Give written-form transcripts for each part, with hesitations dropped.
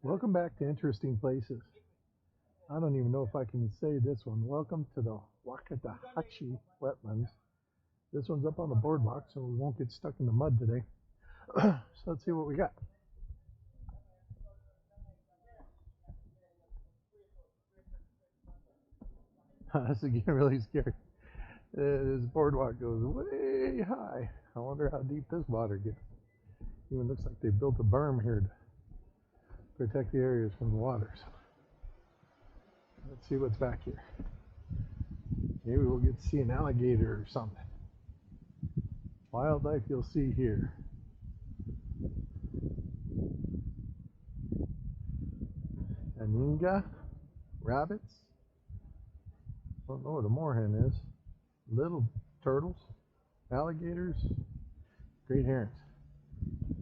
Welcome back to Interesting Places. I don't even know if I can say this one. Welcome to the Wakodahatchee Wetlands. This one's up on the boardwalk, so we won't get stuck in the mud today. So let's see what we got. This is getting really scary. This boardwalk goes way high. I wonder how deep this water gets. Even looks like they built a berm here to protect the areas from the waters. Let's see what's back here. Maybe we'll get to see an alligator or something. Wildlife you'll see here. Aninga, rabbits. Don't know what a moorhen is. Little turtles, alligators, great herons.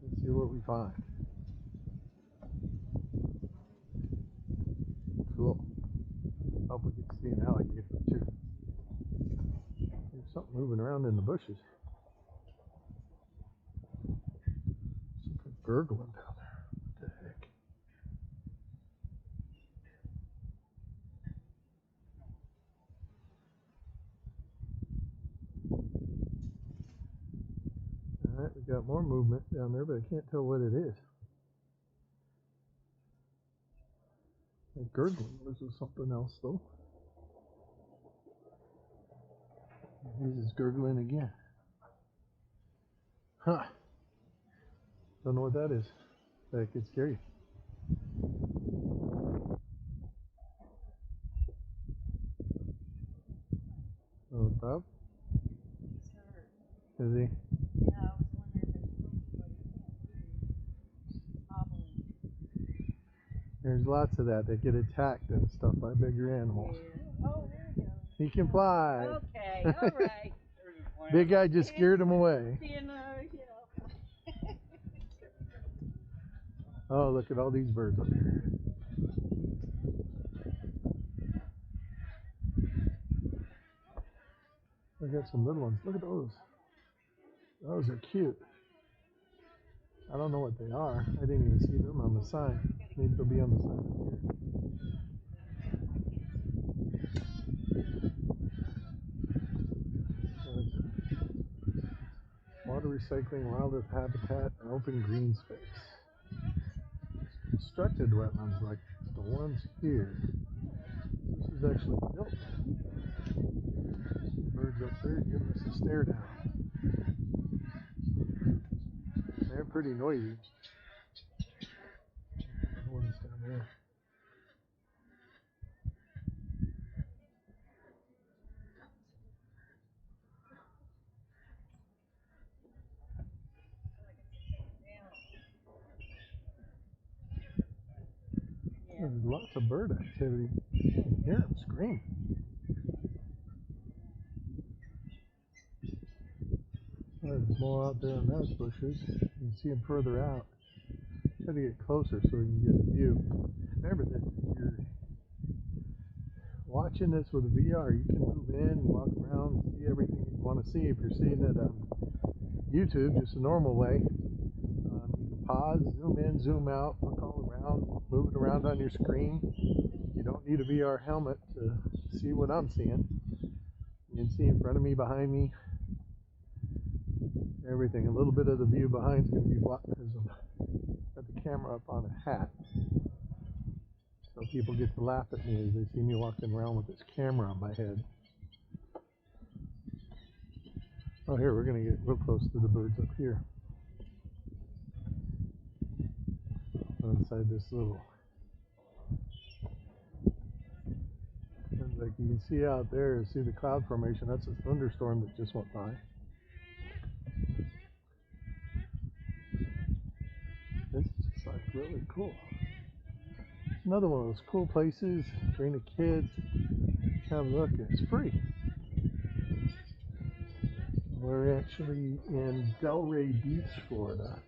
Let's see what we find. Cool. Hope we get to see an alligator too. There's something moving around in the bushes. Something gurgling down there. What the heck? Alright, we got more movement down there, but I can't tell what it is. That gurgling was something else though. This is gurgling again. Huh. Don't know what that is. That gets scary. Oh, Bob? He's hurt. Is he? Yeah, I was wondering if it's but he can't he's hobbling. There's lots of that. They get attacked and stuff by bigger animals. Yeah. Oh, there you go. He can fly. Okay, all right. Big guy just scared him away. Oh, look at all these birds up here. I got some little ones. Look at those. Those are cute. I don't know what they are. I didn't even see them on the sign. Maybe they'll be on the sign up here. Water recycling, wildlife habitat, and open green space. Constructed wetlands like the ones here. This is actually built. The birds up there giving us a stare down. They're pretty noisy. The ones down there. There's lots of bird activity. You can hear them scream. There's more out there in those bushes. You can see them further out. Try to get closer so we can get a view. Remember that if you're watching this with a VR, you can move in, walk around, see everything you want to see. If you're seeing it on YouTube, just a normal way, you can pause, zoom in, zoom out, look all around, move it around on your screen. You don't need a VR helmet to see what I'm seeing. You can see in front of me, behind me, everything. A little bit of the view behind is going to be blocked because I've got the camera up on a hat. So people get to laugh at me as they see me walking around with this camera on my head. Oh, here, we're going to get real close to the birds up here. Inside this little, like you can see out there, see the cloud formation. That's a thunderstorm that just went by. This is just like really cool. Another one of those cool places. Bring the kids, have a look. It's free. We're actually in Delray Beach, Florida.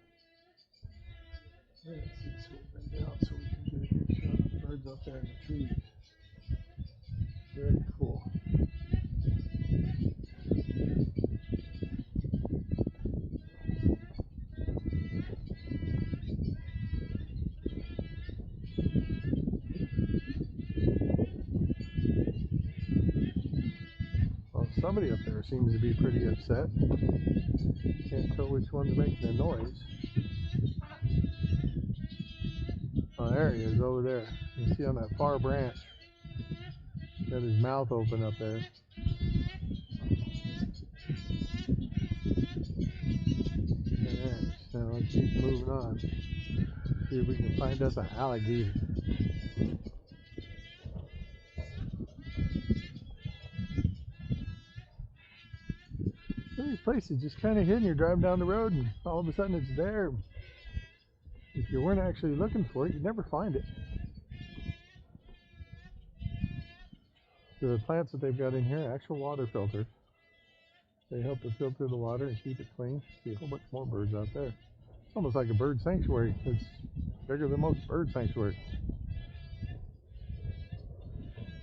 Let's see, swoop down so we can get a good shot of the birds up there in the trees. Very cool. Somebody up there seems to be pretty upset. Can't tell which one's making the noise. Oh, there he is over there. You see on that far branch. Got his mouth open up there. Alright, so let's keep moving on. See if we can find us an alligator. Some of these places just kind of hidden. You're driving down the road and all of a sudden it's there. If you weren't actually looking for it, you'd never find it. The plants that they've got in here are actual water filters. They help to filter the water and keep it clean. See a whole bunch more birds out there. It's almost like a bird sanctuary. It's bigger than most bird sanctuaries.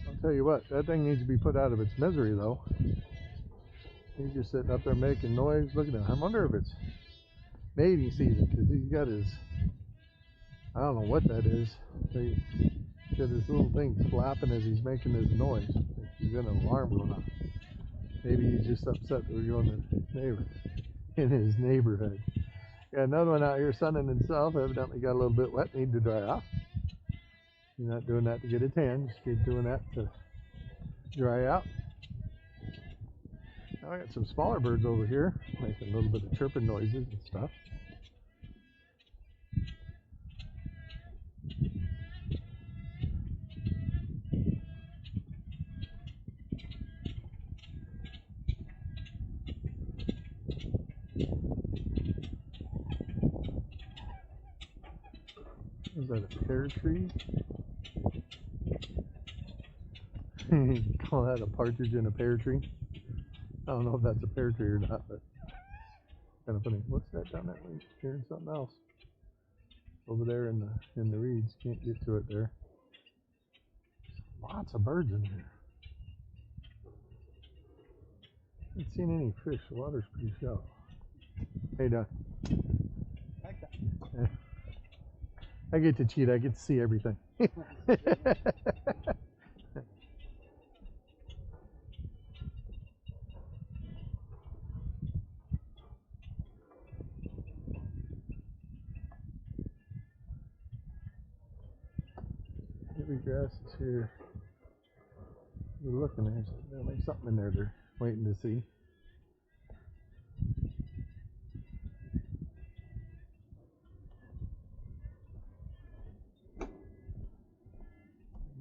I'll tell you what, that thing needs to be put out of its misery though. He's just sitting up there making noise. Look at him. I wonder if it's mating season because he's got his, I don't know what that is. He's got this little thing flapping as he's making his noise. He's got an alarm going on. Maybe he's just upset that we're going in his neighborhood. Got another one out here sunning himself. Evidently got a little bit wet. Need to dry off. You're not doing that to get a tan. Just keep doing that to dry out. Now I got some smaller birds over here making a little bit of chirping noises and stuff. Is that a pear tree? You call that a partridge in a pear tree? I don't know if that's a pear tree or not, but kind of funny. What's that down that way? Hearing something else over there in the reeds. Can't get to it there. Lots of birds in here. Haven't seen any fish. The water's pretty shallow. Hey, Doc. Yeah. I get to cheat. I get to see everything. Every grass is here. We're looking. There's something in there they're waiting to see.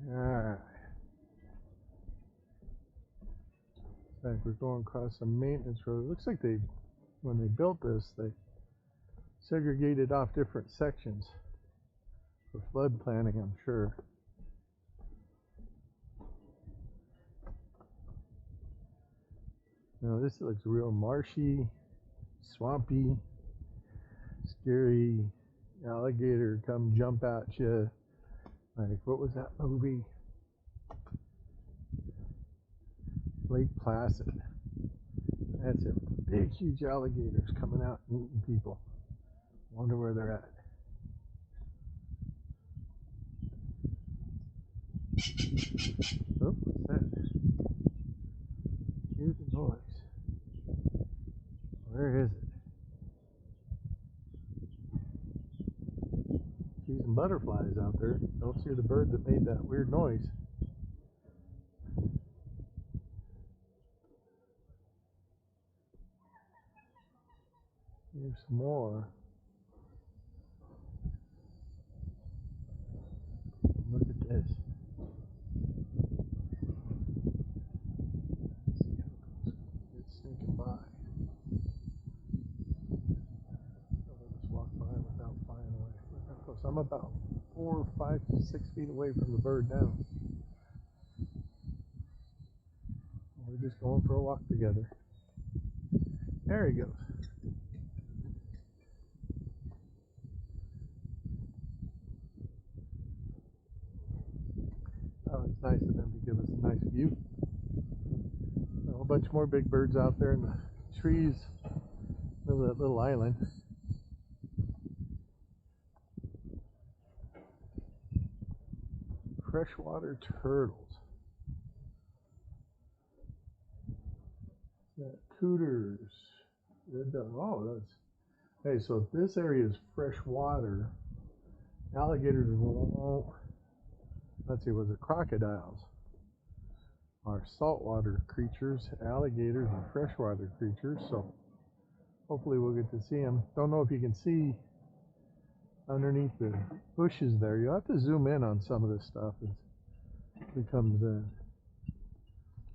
Alright. Looks like we're going across a maintenance road. It looks like when they built this, they segregated off different sections for flood planning, I'm sure. Now this looks real marshy, swampy, scary. Alligator come jump at you. Like, what was that movie? Lake Placid. That's it. Big, huge alligators coming out and eating people. Wonder where they're at. Oh, what's that? Hear the noise. Where is it? See some butterflies out there. Don't see the bird that made that weird noise. Here's some more. Look at this. Let's see how close it's sneaking by. I'll just walk by without flying away. Look how close. I'm about 4, 5, 6 feet away from the bird now. We're just going for a walk together. There he goes. Oh, it's nice of them to give us a nice view. A whole bunch more big birds out there in the trees. Middle of that little island. Freshwater turtles. cooters. Oh, that's hey. So this area is fresh water. Alligators won't. Let's see, was it crocodiles? Are saltwater creatures, alligators are freshwater creatures. So hopefully we'll get to see them. Don't know if you can see underneath the bushes there. You'll have to zoom in on some of this stuff as it comes in.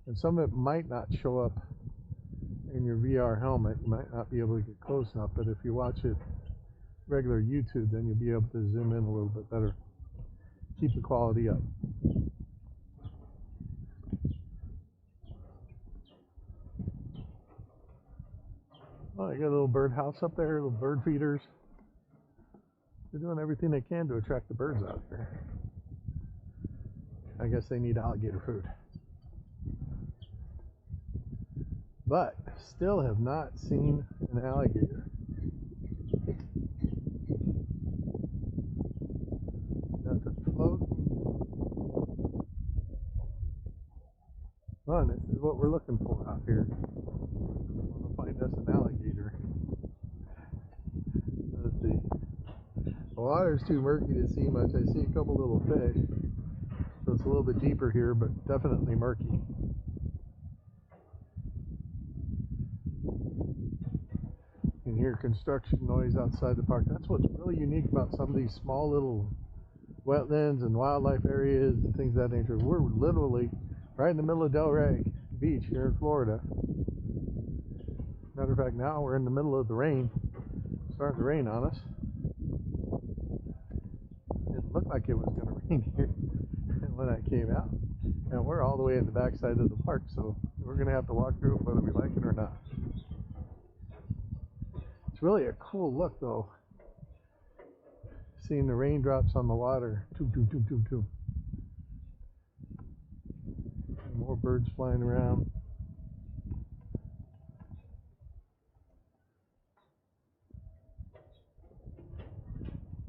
And some of it might not show up in your VR helmet. You might not be able to get close enough, but if you watch it regular YouTube, then you'll be able to zoom in a little bit better. Keep the quality up. Oh, I got a little bird house up there, little bird feeders. They're doing everything they can to attract the birds out here. I guess they need alligator food. But still have not seen an alligator. Got the float. Fun, this is what we're looking for out here. Want to find us an alligator. Let's see. The water's too murky to see much. I see a couple little fish. So it's a little bit deeper here, but definitely murky. You can hear construction noise outside the park. That's what's really unique about some of these small little wetlands and wildlife areas and things of that nature. We're literally right in the middle of Delray Beach here in Florida. Matter of fact, now we're in the middle of the rain. It's starting to rain on us. It looked like it was going to rain here when I came out. And we're all the way at the backside of the park, so we're going to have to walk through it whether we like it or not. It's really a cool look, though. Seeing the raindrops on the water. Toom, toom, toom, toom, toom. More birds flying around.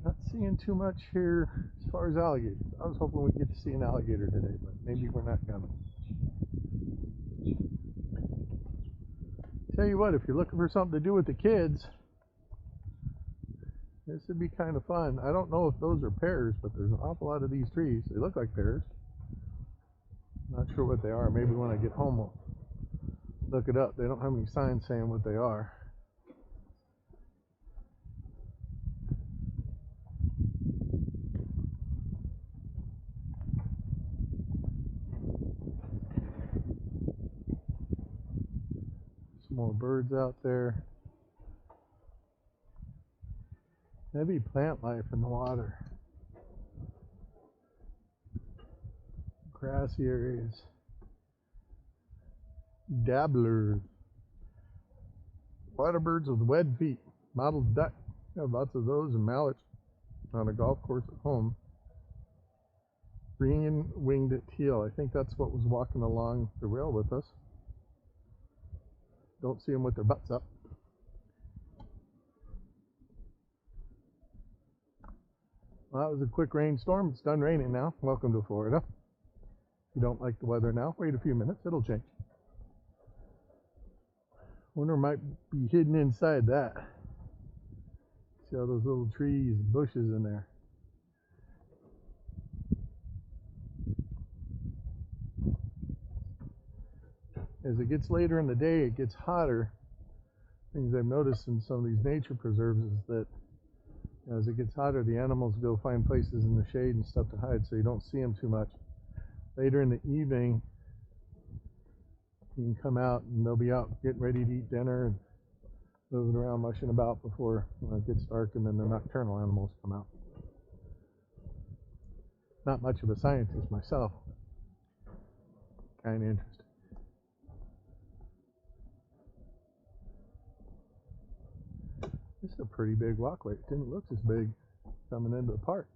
Not seeing too much here as far as alligators. I was hoping we'd get to see an alligator today, but maybe we're not gonna. Tell you what, if you're looking for something to do with the kids, this would be kind of fun. I don't know if those are pears, but there's an awful lot of these trees. They look like pears. Not sure what they are. Maybe when I get home I'll look it up. They don't have any signs saying what they are. Some more birds out there. Heavy plant life in the water. Grassy areas. Dabblers. Water birds with webbed feet. Mottled duck. Got lots of those and mallets on a golf course at home. Green-winged teal. I think that's what was walking along the rail with us. Don't see them with their butts up. Well, that was a quick rainstorm. It's done raining now. Welcome to Florida. If you don't like the weather now, wait a few minutes. It'll change. Wonder might be hidden inside that. See all those little trees and bushes in there. As it gets later in the day, it gets hotter. Things I've noticed in some of these nature preserves is that as it gets hotter, the animals go find places in the shade and stuff to hide, so you don't see them too much. Later in the evening, you can come out and they'll be out getting ready to eat dinner and moving around, mushing about before it gets dark, and then the nocturnal animals come out. Not much of a scientist myself. Kind of interesting. This is a pretty big walkway. It didn't look this big coming into the park.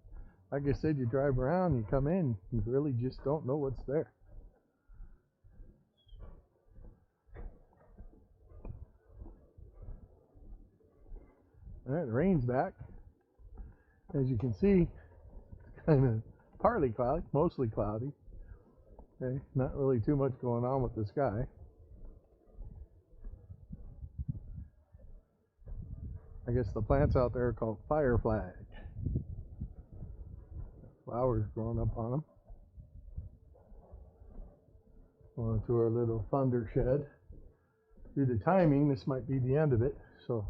Like I said, you drive around, you come in, you really just don't know what's there. Alright, the rain's back. As you can see, it's kind of partly cloudy, mostly cloudy. Okay, not really too much going on with the sky. I guess the plants out there are called fire flag. Flowers growing up on them. Going to our little thunder shed. Due to timing, this might be the end of it. So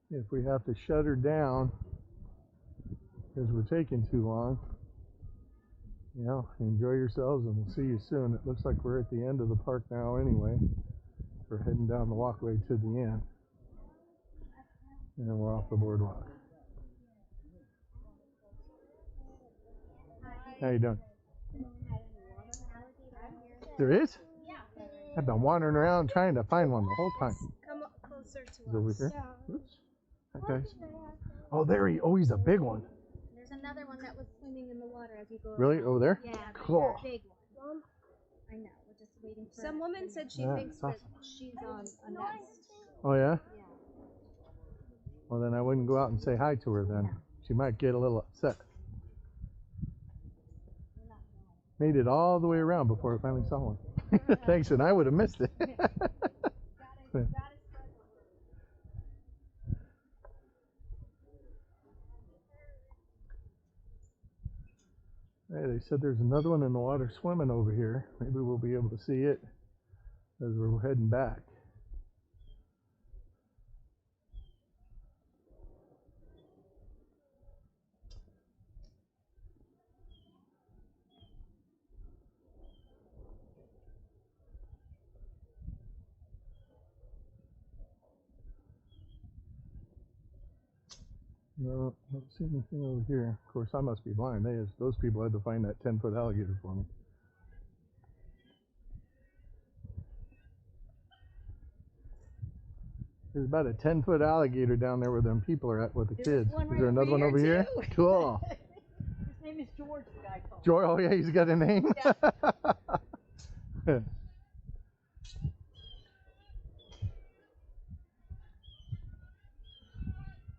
if we have to shut her down because we're taking too long, you know, enjoy yourselves and we'll see you soon. It looks like we're at the end of the park now anyway. We're heading down the walkway to the end. And then we're off the boardwalk. How you doing? There is? Yeah. I've been wandering around trying to find one the whole time. Come up closer to He's over us. here. Oops. Hi guys. Oh, there he. Oh, he's a big one. There's another one that was swimming in the water as you go. Really? around. Over there? Yeah. Cool. Big one. I know. We're just waiting for. Some Some woman woman said said she thinks awesome. that she's on a nest. Oh yeah? Yeah. Well, then I wouldn't go out and say hi to her then. She might get a little upset. Made it all the way around before I finally saw one. Thanks, and I would have missed it. Hey, they said there's another one in the water swimming over here. Maybe we'll be able to see it as we're heading back. No, I don't see anything over here. Of course, I must be blind. Those people had to find that 10-foot alligator for me. There's about a 10-foot alligator down there where them people are at with the kids. Is there another one over here? Cool. His name is George, the guy called. George, oh yeah, he's got a name? Yeah.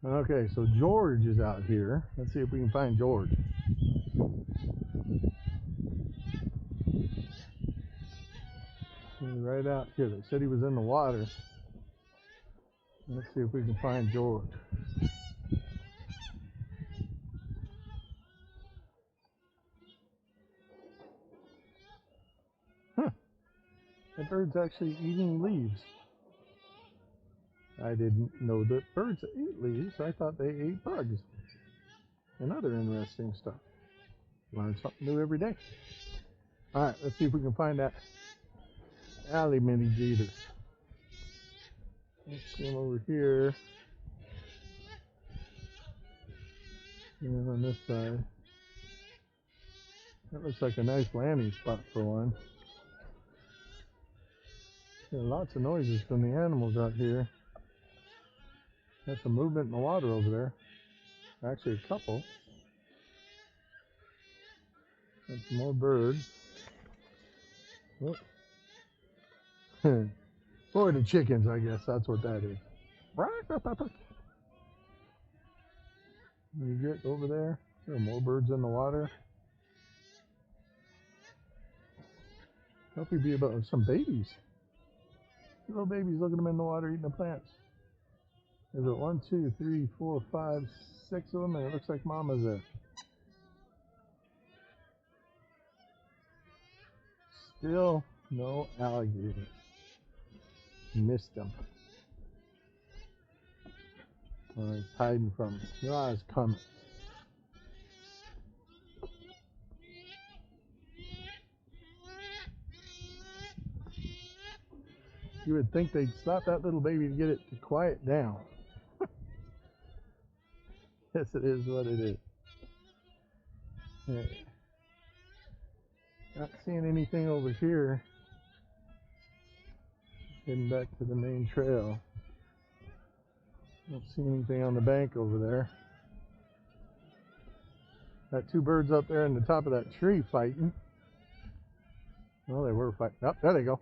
Okay, so George is out here. Let's see if we can find George. He's right out here. They said he was in the water. Let's see if we can find George. Huh. That bird's actually eating leaves. I didn't know that birds eat leaves. I thought they ate bugs and other interesting stuff. Learn something new every day. All right, let's see if we can find that alligator. Let's see him over here. And on this side. That looks like a nice landing spot for one. There are lots of noises from the animals out here. There's some movement in the water over there. Actually, a couple. And some more birds. Oh. Or the chickens, I guess. That's what that is. You get over there. There are more birds in the water. Hope you be about some babies. Little babies, look at them in the water eating the plants. There's a 1, 2, 3, 4, 5, 6 of them, and it looks like Mama's there. Still no alligator. Missed them. Oh, he's hiding from me. No, it's coming. You would think they'd stop that little baby to get it to quiet down. Yes, it is what it is. Hey. Not seeing anything over here. Heading back to the main trail. Don't see anything on the bank over there. Got two birds up there in the top of that tree fighting. Well, they were fighting. Oh, there they go.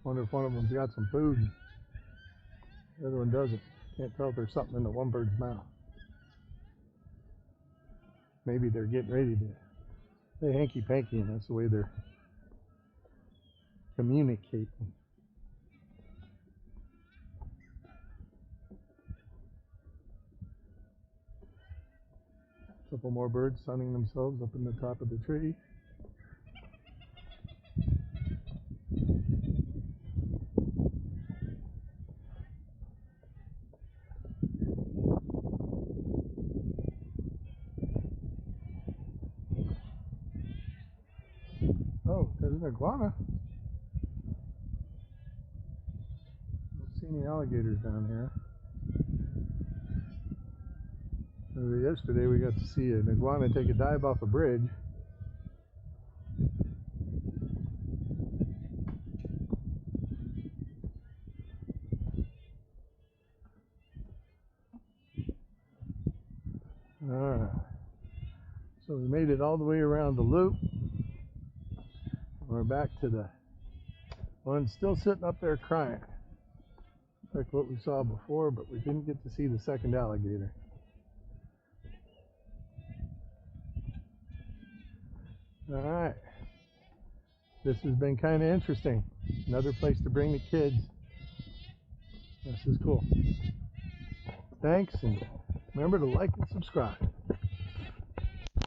Wonder if one of them's got some food. The other one doesn't. Can't tell if there's something in the one bird's mouth. Maybe they're getting ready to say hanky-panky, and that's the way they're communicating. A couple more birds sunning themselves up in the top of the tree. Oh, there's an iguana. Don't see any alligators down here. Yesterday we got to see an iguana take a dive off a bridge. Alright, so we made it all the way around the loop. We're back to the one still sitting up there crying, like what we saw before, but we didn't get to see the second alligator. Alright, this has been kind of interesting. Another place to bring the kids. This is cool. Thanks, and remember to like and subscribe.